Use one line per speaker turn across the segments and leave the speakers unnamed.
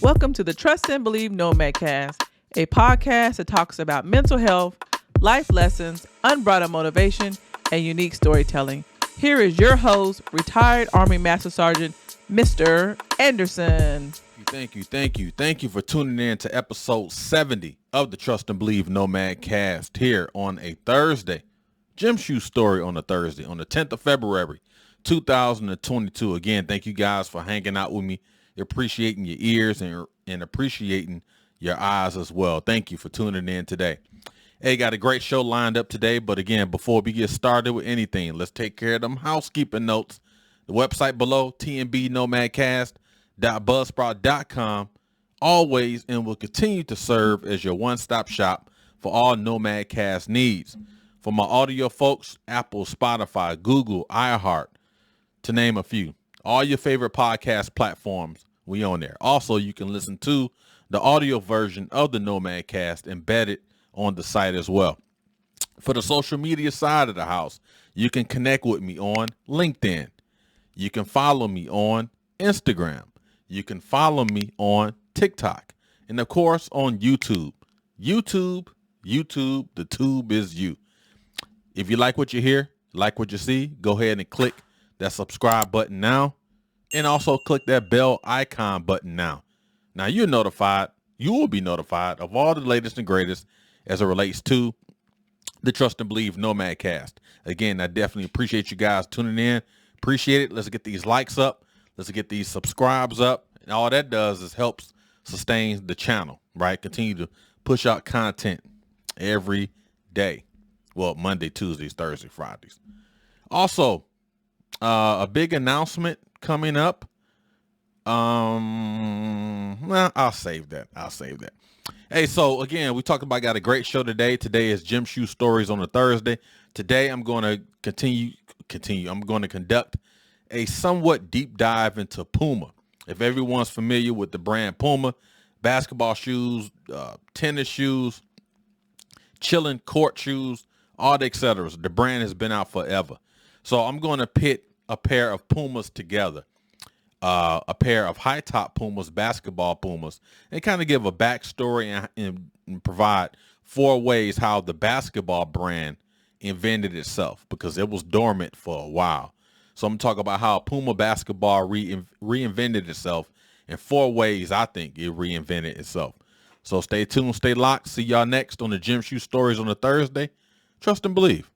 Welcome to the Trust and Believe NOMADCAST, a podcast that talks about mental health, life lessons, unbridled motivation, and unique storytelling. Here is your host, retired Army Master Sergeant, Mr. Anderson.
Thank you for tuning in to episode 70 of the Trust and Believe NOMADCAST here on a Thursday. Gym Shoe Story on a Thursday, on the 10th of February, 2022. Again, thank you guys for hanging out with me, appreciating your ears and appreciating your eyes as well. Thank you for tuning in today. Hey, got a great show lined up today, but again, before we get started with anything, let's take care of them housekeeping notes. The website below, tnbnomadcast.buzzsprout.com, always and will continue to serve as your one-stop shop for all NOMADCAST needs. For my audio folks, Apple, Spotify, Google, iHeart, to name a few. All your favorite podcast platforms, we on there. Also, you can listen to the audio version of the NOMADCAST embedded on the site as well. For the social media side of the house, you can connect with me on LinkedIn. You can follow me on Instagram. You can follow me on TikTok. And of course, on YouTube. YouTube, the tube is you. If you like what you hear, like what you see, go ahead and click that subscribe button now. And also click that bell icon button now. Now you're notified. You will be notified of all the latest and greatest as it relates to the Trust and Believe NOMADCAST. Again, I definitely appreciate you guys tuning in. Appreciate it. Let's get these likes up. Let's get these subscribes up. And all that does is helps sustain the channel, right? Continue to push out content every day. Well, Monday, Tuesdays, Thursday, Fridays. Also, a big announcement coming up. Well, I'll save that. Hey, so again, we talked about, got a great show today. Today is Gym Shoe Stories on a Thursday. Today, I'm going to continue. I'm going to conduct a somewhat deep dive into Puma. If everyone's familiar with the brand Puma, basketball shoes, tennis shoes, chilling court shoes, all the et cetera. The brand has been out forever. So I'm going to pit a pair of Pumas together, a pair of high top Pumas, basketball Pumas, and kind of give a backstory and provide 4 ways how the basketball brand invented itself, because it was dormant for a while. So I'm talking about how Puma basketball reinvented itself in 4 ways I think it reinvented itself. So stay tuned, stay locked. See y'all next on the Gym Shoe Stories on a Thursday. Trust and believe.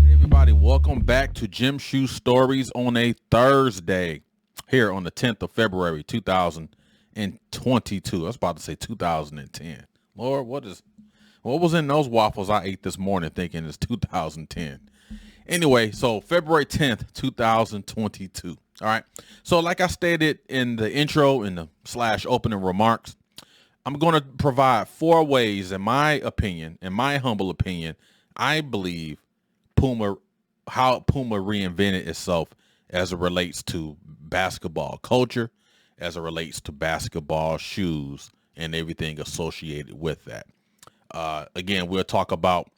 Hey everybody, welcome back to Gym Shoe Stories on a Thursday here on the 10th of February, 2022. I was about to say 2010. Lord, what was in those waffles I ate this morning thinking it's 2010? Anyway, so February 10th, 2022. All right. So like I stated in the intro, in the / opening remarks, I'm going to provide 4 ways, in my opinion, in my humble opinion, I believe how Puma reinvented itself as it relates to basketball culture, as it relates to basketball shoes, and everything associated with that. Again, we'll talk about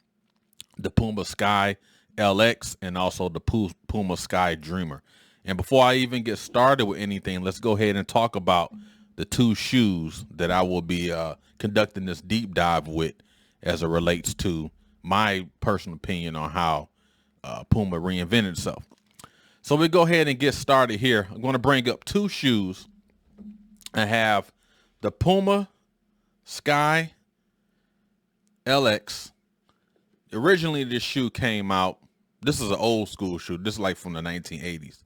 the Puma Sky LX and also the Puma Sky Dreamer. And before I even get started with anything, let's go ahead and talk about the 2 shoes that I will be conducting this deep dive with as it relates to my personal opinion on how Puma reinvented itself. So we go ahead and get started here. I'm going to bring up 2 shoes. I have the Puma Sky LX. Originally, this shoe came out. This is an old school shoe. This is like from the 1980s.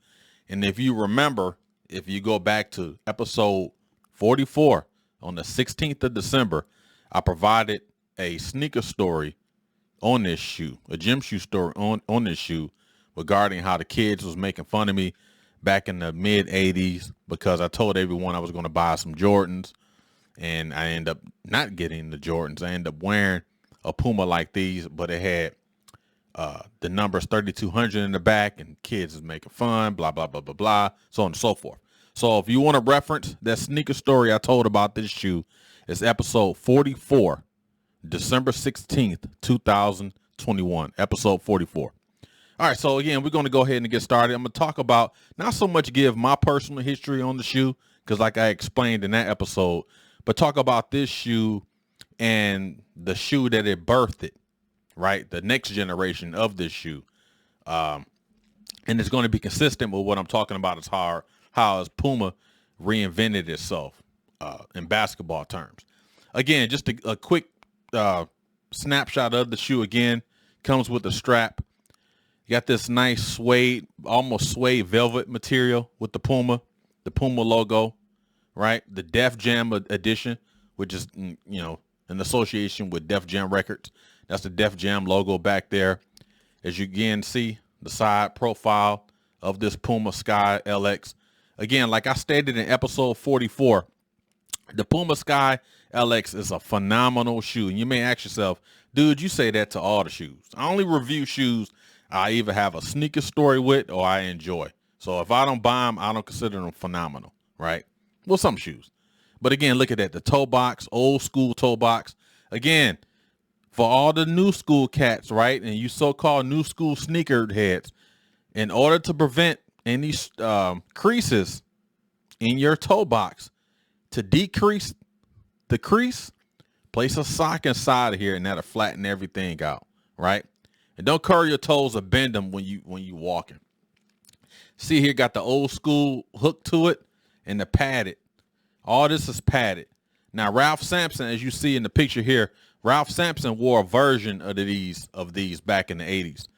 And if you remember, if you go back to episode 44 on the 16th of December, I provided a sneaker story on this shoe, a gym shoe story on this shoe regarding how the kids was making fun of me back in the mid 80s because I told everyone I was going to buy some Jordans, and I ended up not getting the Jordans. I ended up wearing a Puma like these, but it had the numbers 3200 in the back, and kids is making fun, blah, blah, blah, blah, blah, so on and so forth. So if you want to reference that sneaker story I told about this shoe, it's episode 44, December 16th, 2021, episode 44. All right, so again, we're going to go ahead and get started. I'm going to talk about not so much give my personal history on the shoe, because like I explained in that episode, but talk about this shoe and the shoe that it birthed it, right? The next generation of this shoe. And it's going to be consistent with what I'm talking about as how as Puma reinvented itself in basketball terms. Again, just a quick snapshot of the shoe again. Comes with a strap. You got this nice suede, almost suede velvet material with the Puma logo, right? The Def Jam edition, which is, you know, in association with Def Jam Records. That's the Def Jam logo back there. As you again see the side profile of this Puma Sky LX. Again, like I stated in episode 44, the Puma Sky LX is a phenomenal shoe. And you may ask yourself, dude, you say that to all the shoes. I only review shoes I either have a sneaker story with or I enjoy. So if I don't buy them, I don't consider them phenomenal, right? Well, some shoes. But again, look at that. The toe box, old school toe box. Again, for all the new school cats, right? And you so-called new school sneaker heads, in order to prevent any creases in your toe box, to decrease the crease, place a sock inside of here and that'll flatten everything out, right? And don't curl your toes or bend them when you walking. See here, got the old school hook to it and the padded. All this is padded. Now, Ralph Sampson, as you see in the picture here, Ralph Sampson wore a version of these back in the 80s.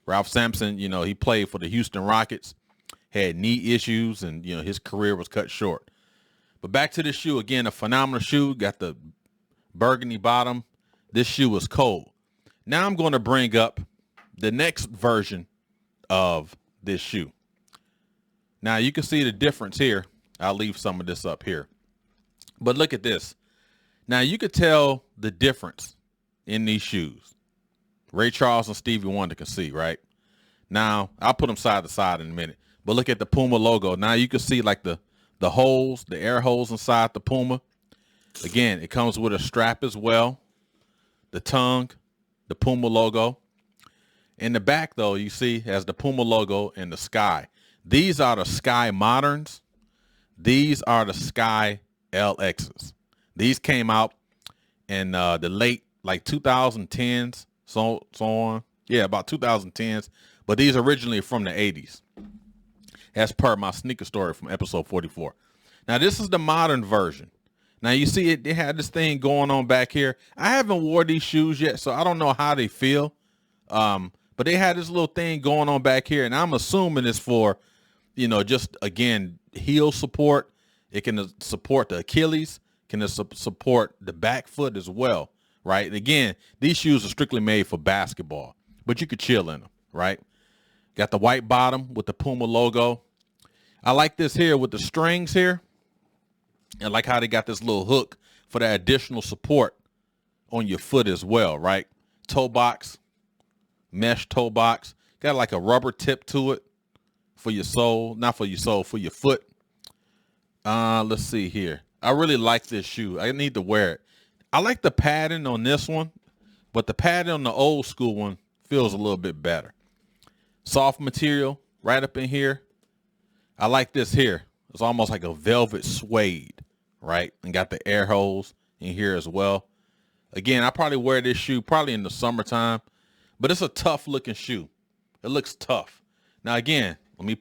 Ralph Sampson, you know, he played for the Houston Rockets, had knee issues, and, you know, his career was cut short. But back to this shoe, again, a phenomenal shoe. Got the burgundy bottom. This shoe is cold. Now I'm going to bring up the next version of this shoe. Now you can see the difference here. I'll leave some of this up here. But look at this. Now you could tell the difference in these shoes. Ray Charles and Stevie Wonder can see, right? Now I'll put them side to side in a minute. But look at the Puma logo. Now you can see like the holes, the air holes inside the Puma. Again, it comes with a strap as well. The tongue, the Puma logo. In the back, though, you see has the Puma logo and the Sky. These are the Sky Moderns. These are the Sky LXs. These came out in the late, like 2010s, so on. Yeah, about 2010s. But these originally from the 80s, as per my sneaker story from episode 44. Now, this is the modern version. Now, you see it, they had this thing going on back here. I haven't wore these shoes yet, so I don't know how they feel. But they had this little thing going on back here, and I'm assuming it's for, you know, just, again, heel support. It can support the Achilles, can support the back foot as well, right? And again, these shoes are strictly made for basketball, but you could chill in them, right? Got the white bottom with the Puma logo. I like this here with the strings here. I like how they got this little hook for that additional support on your foot as well, right? Toe box. Mesh toe box. Got like a rubber tip to it for your sole. Not for your sole, for your foot. Let's see here. I really like this shoe. I need to wear it. I like the padding on this one, but the padding on the old school one feels a little bit better. Soft material right up in here. I like this here. It's almost like a velvet suede, right? And got the air holes in here as well. Again, I probably wear this shoe probably in the summertime. But it's a tough looking shoe. It looks tough. Now, again, let me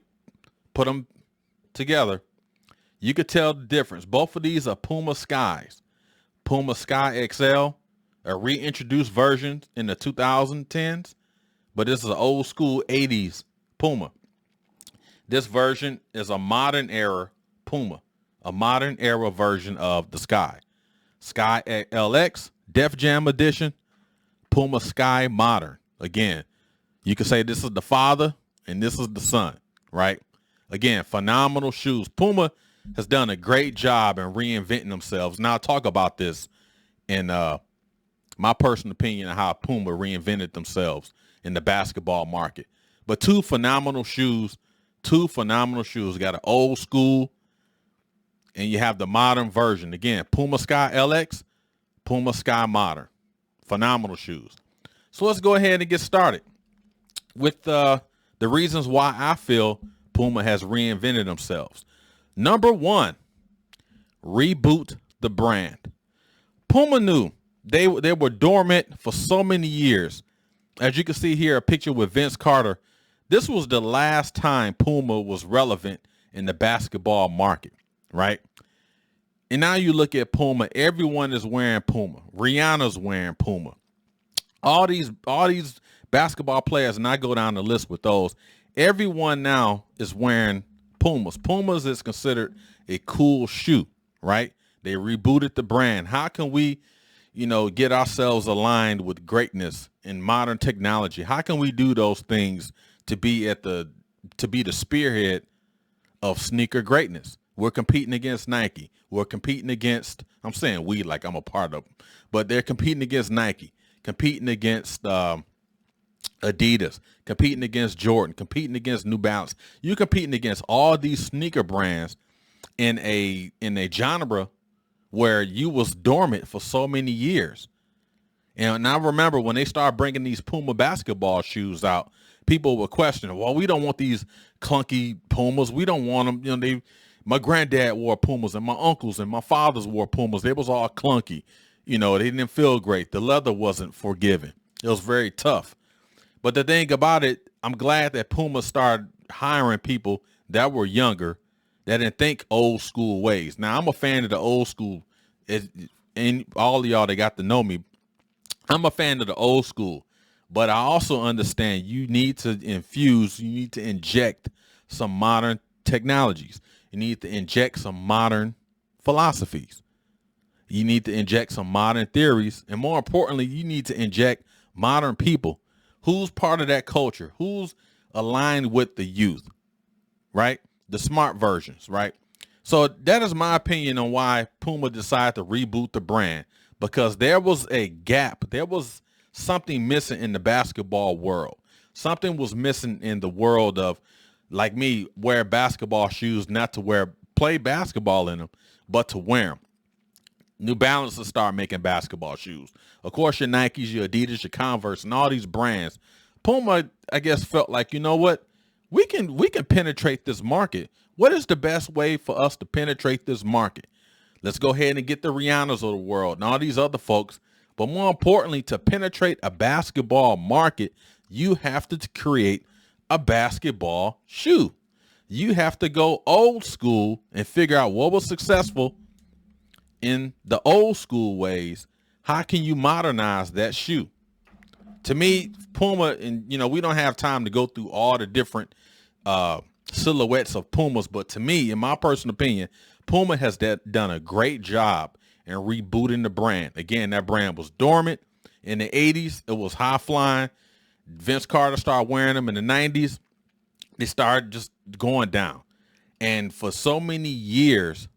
put them together. You could tell the difference. Both of these are Puma Skies. Puma Sky XL, a reintroduced version in the 2010s. But this is an old school 80s Puma. This version is a modern era Puma. A modern era version of the Sky. Sky LX, Def Jam Edition, Puma Sky Modern. Again, you could say this is the father and this is the son, right? Again, phenomenal shoes. Puma has done a great job in reinventing themselves. Now I'll talk about this in my personal opinion of how Puma reinvented themselves in the basketball market. But two phenomenal shoes. Got an old school and you have the modern version. Again, Puma Sky LX, Puma Sky Modern. Phenomenal shoes. So let's go ahead and get started with the reasons why I feel Puma has reinvented themselves. Number one, reboot the brand. Puma knew they were dormant for so many years. As you can see here, a picture with Vince Carter. This was the last time Puma was relevant in the basketball market, right? And now you look at Puma, everyone is wearing Puma. Rihanna's wearing Puma. All these basketball players, and I go down the list with those, everyone now is wearing Pumas. Pumas is considered a cool shoe, right? They rebooted the brand. How can we, get ourselves aligned with greatness in modern technology? How can we do those things to be the spearhead of sneaker greatness? We're competing against Nike. We're competing against, I'm saying we like I'm a part of them, but they're competing against Nike, competing against Adidas, competing against Jordan, competing against New Balance. You're competing against all these sneaker brands in a genre where you was dormant for so many years. And I remember when they started bringing these Puma basketball shoes out, people were questioning, well, we don't want these clunky Pumas. We don't want them. My granddad wore Pumas, and my uncles and my fathers wore Pumas. They was all clunky. They didn't feel great. The leather wasn't forgiving. It was very tough. But the thing about it, I'm glad that Puma started hiring people that were younger, that didn't think old school ways. Now, I'm a fan of the old school. And all of y'all that got to know me, I'm a fan of the old school. But I also understand you need to inject some modern technologies. You need to inject some modern philosophies. You need to inject some modern theories. And more importantly, you need to inject modern people. Who's part of that culture? Who's aligned with the youth, right? The smart versions, right? So that is my opinion on why Puma decided to reboot the brand, because there was a gap. There was something missing in the basketball world. Something was missing in the world of, like me, wear basketball shoes, not to play basketball in them, but to wear them. New Balance will start making basketball shoes. Of course, your Nikes, your Adidas, your Converse, and all these brands. Puma, I guess, felt like, you know what? We can penetrate this market. What is the best way for us to penetrate this market? Let's go ahead and get the Rihannas of the world and all these other folks. But more importantly, to penetrate a basketball market, you have to create a basketball shoe. You have to go old school and figure out what was successful in the old school ways. How can you modernize that shoe? To me, Puma, and we don't have time to go through all the different silhouettes of Pumas, but to me, in my personal opinion, Puma has done a great job in rebooting the brand. Again, that brand was dormant in the 80s. It was high flying. Vince Carter started wearing them in the 90s. They started just going down. And for so many years,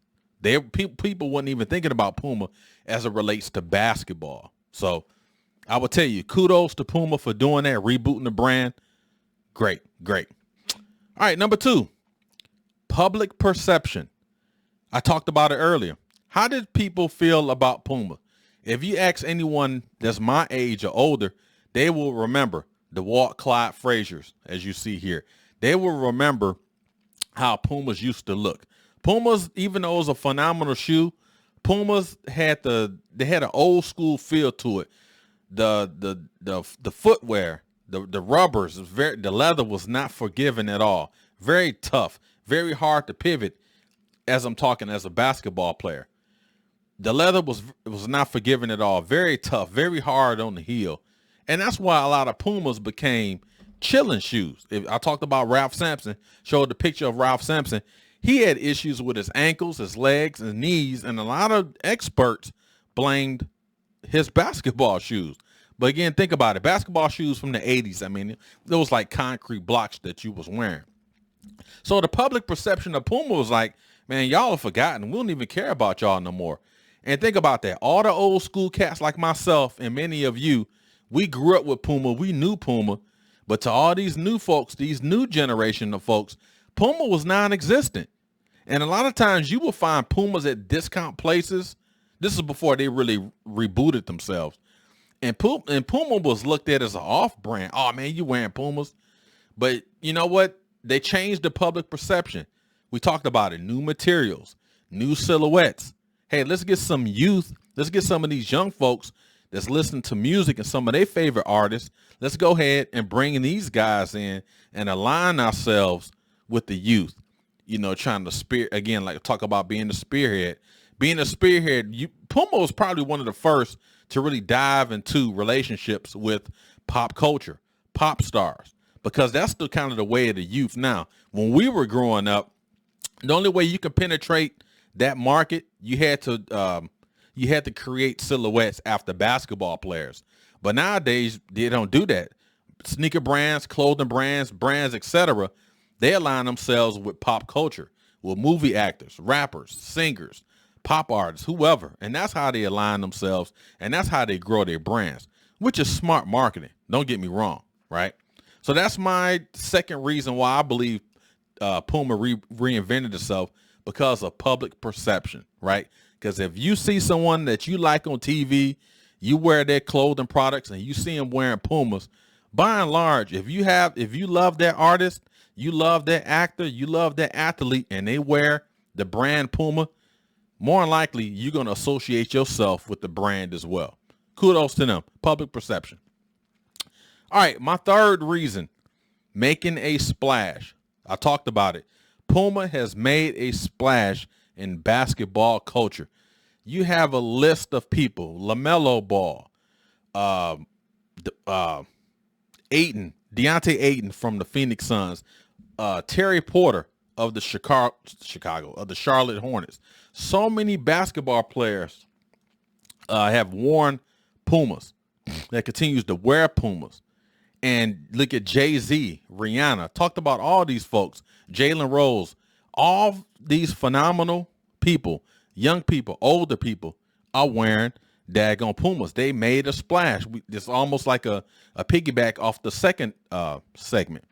people weren't even thinking about Puma as it relates to basketball. So I will tell you, kudos to Puma for doing that, rebooting the brand. Great. All right, number 2, public perception. I talked about it earlier. How did people feel about Puma? If you ask anyone that's my age or older, they will remember the Walt Clyde Fraziers, as you see here. They will remember how Pumas used to look. Pumas, even though it was a phenomenal shoe, Pumas had an old school feel to it. The footwear, the rubbers, the leather was not forgiving at all. Very tough, very hard to pivot. As I'm talking as a basketball player, the leather was not forgiving at all. Very tough, very hard on the heel, and that's why a lot of Pumas became chilling shoes. If I talked about Ralph Sampson, showed the picture of Ralph Sampson. He had issues with his ankles, his legs, his knees, and a lot of experts blamed his basketball shoes. But again, think about it. Basketball shoes from the 80s, I mean, there was like concrete blocks that you was wearing. So the public perception of Puma was like, man, y'all are forgotten. We don't even care about y'all no more. And think about that. All the old school cats like myself and many of you, we grew up with Puma. We knew Puma. But to all these new folks, these new generation of folks, Puma was non-existent. And a lot of times you will find Pumas at discount places. This is before they really rebooted themselves. And Puma was looked at as an off-brand. Oh, man, you wearing Pumas. But you know what? They changed the public perception. We talked about it. New materials, new silhouettes. Hey, let's get some youth. Let's get some of these young folks that's listening to music and some of their favorite artists. Let's go ahead and bring these guys in and align ourselves with the youth. You know, trying to again, like talk about being the spearhead. Being a spearhead, Puma was probably one of the first to really dive into relationships with pop culture, pop stars, because that's the kind of the way of the youth now. When we were growing up, the only way you can penetrate that market, you had to create silhouettes after basketball players. But nowadays, they don't do that. Sneaker brands, clothing brands, etc., they align themselves with pop culture, with movie actors, rappers, singers, pop artists, whoever. And that's how they align themselves, and that's how they grow their brands, which is smart marketing. Don't get me wrong, right? So that's my second reason why I believe Puma reinvented itself, because of public perception, right? Because if you see someone that you like on TV, you wear their clothing products, and you see them wearing Pumas, by and large, if you love that artist, you love that actor, you love that athlete, and they wear the brand Puma, more than likely you're going to associate yourself with the brand as well. Kudos to them. Public perception. All right, my third reason, making a splash. I talked about it. Puma has made a splash in basketball culture. You have a list of people: LaMelo Ball, Deontay Ayton from the Phoenix Suns, Terry Porter of the Charlotte Hornets. So many basketball players have worn Pumas, that continues to wear Pumas. And look at Jay-Z, Rihanna, talked about all these folks, Jalen Rose, all these phenomenal people, young people, older people, are wearing daggone Pumas. They made a splash. It's almost like a piggyback off the second segment.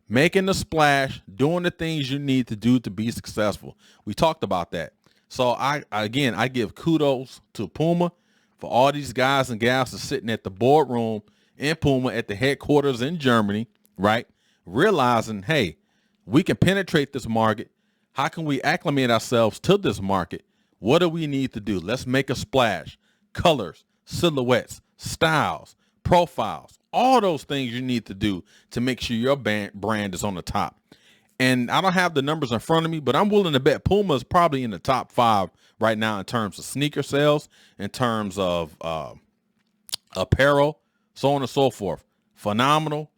Making a splash, doing the things you need to do to be successful. We talked about that. So I give kudos to Puma for all these guys and gals that's sitting at the boardroom in Puma at the headquarters in Germany, right? Realizing, hey, we can penetrate this market. How can we acclimate ourselves to this market? What do we need to do? Let's make a splash. Colors, silhouettes, styles, profiles, all those things you need to do to make sure your brand is on the top. And I don't have the numbers in front of me, but I'm willing to bet Puma is probably in the top 5 right now in terms of sneaker sales, in terms of apparel, so on and so forth. Phenomenal.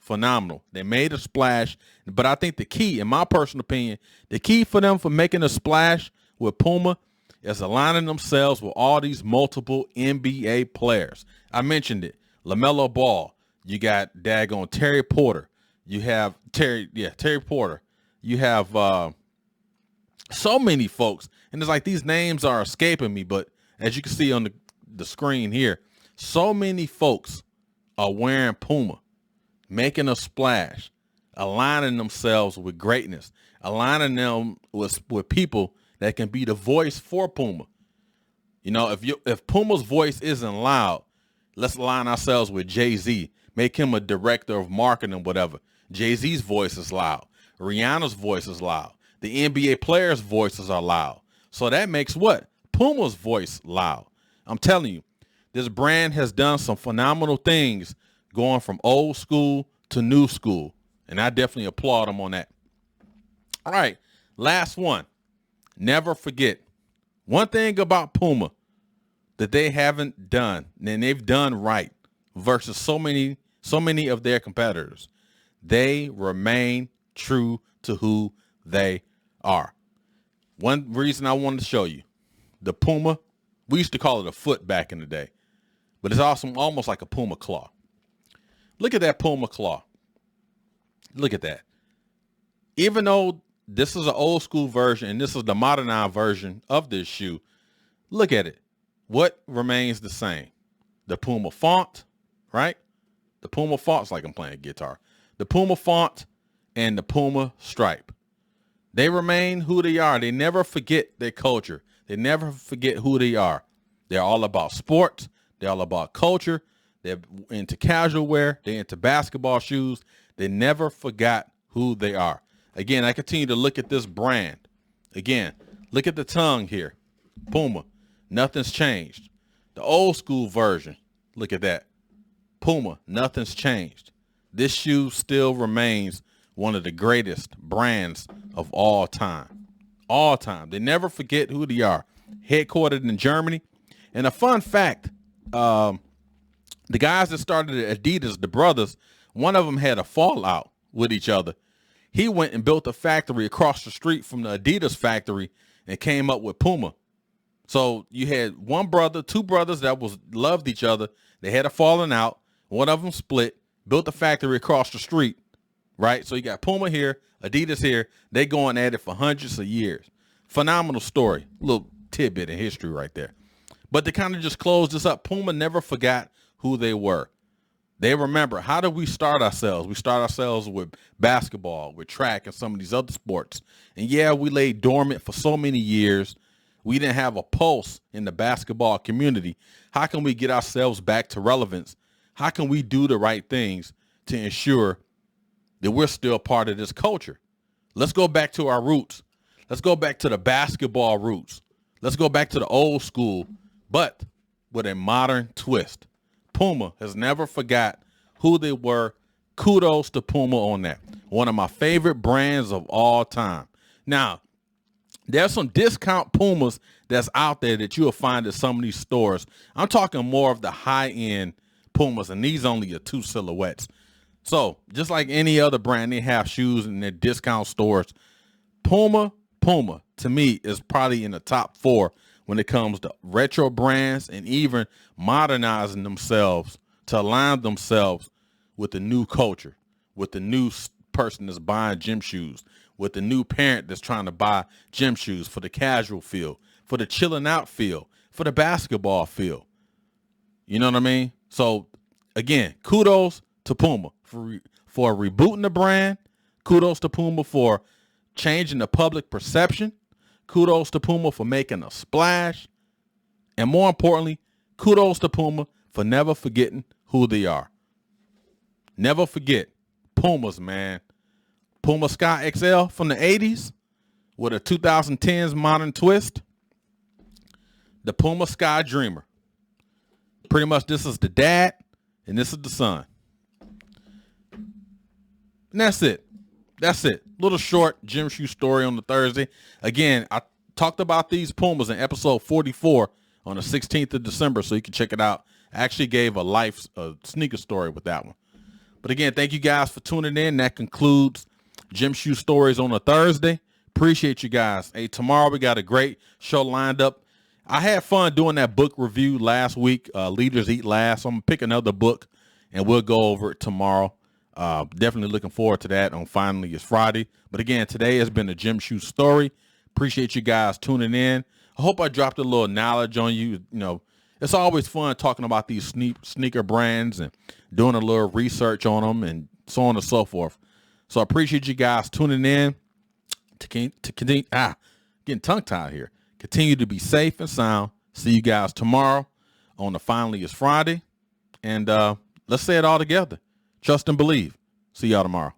They made a splash. But I think the key, in my personal opinion, the key for them for making a splash with Puma is aligning themselves with all these multiple NBA players. I mentioned it. LaMelo Ball. You got daggone Terry Porter. You have Terry Porter. You have so many folks. And it's like these names are escaping me, but as you can see on the screen here, so many folks are wearing Puma, making a splash, aligning themselves with greatness, aligning them with people that can be the voice for Puma. You know, if Puma's voice isn't loud, let's align ourselves with Jay-Z, make him a director of marketing, whatever. Jay-Z's voice is loud. Rihanna's voice is loud. The NBA players' voices are loud. So that makes what? Puma's voice loud. I'm telling you, this brand has done some phenomenal things going from old school to new school. And I definitely applaud them on that. All right, last one. Never forget. One thing about Puma that they haven't done, and they've done right versus so many of their competitors, they remain true to who they are. One reason I wanted to show you, the Puma, we used to call it a foot back in the day, but it's also almost like a Puma claw. Look at that Puma claw. Look at that. Even though this is an old school version and this is the modernized version of this shoe, look at it. What remains the same? The Puma font, right? The Puma font's like I'm playing guitar. The Puma font and the Puma stripe. They remain who they are. They never forget their culture. They never forget who they are. They're all about sports. They're all about culture. They're into casual wear. They're into basketball shoes. They never forgot who they are. Again, I continue to look at this brand. Again, look at the tongue here. Puma. Nothing's changed. The old school version. Look at that. Puma. Nothing's changed. This shoe still remains one of the greatest brands of all time. All time. They never forget who they are. Headquartered in Germany. And a fun fact, the guys that started Adidas, the brothers, one of them had a fallout with each other. He went and built a factory across the street from the Adidas factory and came up with Puma. So you had one brother, two brothers that loved each other. They had a falling out. One of them split, built a factory across the street, right? So you got Puma here, Adidas here. They going at it for hundreds of years. Phenomenal story. Little tidbit in history right there. But to kind of just close this up, Puma never forgot who they were. They remember, how did we start ourselves? We start ourselves with basketball, with track, and some of these other sports. And yeah, we lay dormant for so many years. We didn't have a pulse in the basketball community. How can we get ourselves back to relevance? How can we do the right things to ensure that we're still part of this culture? Let's go back to our roots. Let's go back to the basketball roots. Let's go back to the old school, but with a modern twist. Puma has never forgot who they were. Kudos to Puma on that. One of my favorite brands of all time. Now, there's some discount Pumas that's out there that you'll find at some of these stores. I'm talking more of the high-end Pumas, and these only are 2 silhouettes. So just like any other brand, they have shoes in their discount stores. Puma, to me, is probably in the top 4 when it comes to retro brands and even modernizing themselves to align themselves with the new culture, with the new person that's buying gym shoes, with the new parent that's trying to buy gym shoes for the casual feel, for the chilling out feel, for the basketball feel. You know what I mean? So again, kudos to Puma for rebooting the brand. Kudos to Puma for changing the public perception. Kudos to Puma for making a splash. And more importantly, kudos to Puma for never forgetting who they are. Never forget Pumas, man. Puma Sky XL from the 80s with a 2010s modern twist. The Puma Sky Dreamer. Pretty much this is the dad and this is the son. And that's it. That's it. Little short gym shoe story on the Thursday. Again, I talked about these Pumas in episode 44 on the 16th of December, so you can check it out. I actually gave a sneaker story with that one. But again, thank you guys for tuning in. That concludes Gym Shoe Stories on a Thursday. Appreciate you guys. Hey, tomorrow we got a great show lined up. I had fun doing that book review last week, Leaders Eat Last. So I'm going to pick another book, and we'll go over it tomorrow. Definitely looking forward to that on Finally It's Friday. But again, today has been a Gym Shoe Story. Appreciate you guys tuning in. I hope I dropped a little knowledge on you. You know, it's always fun talking about these sneaker brands and doing a little research on them and so on and so forth. So I appreciate you guys tuning in to continue. Getting tongue tied here. Continue to be safe and sound. See you guys tomorrow on the Finally It's Friday. And let's say it all together. Trust and believe. See y'all tomorrow.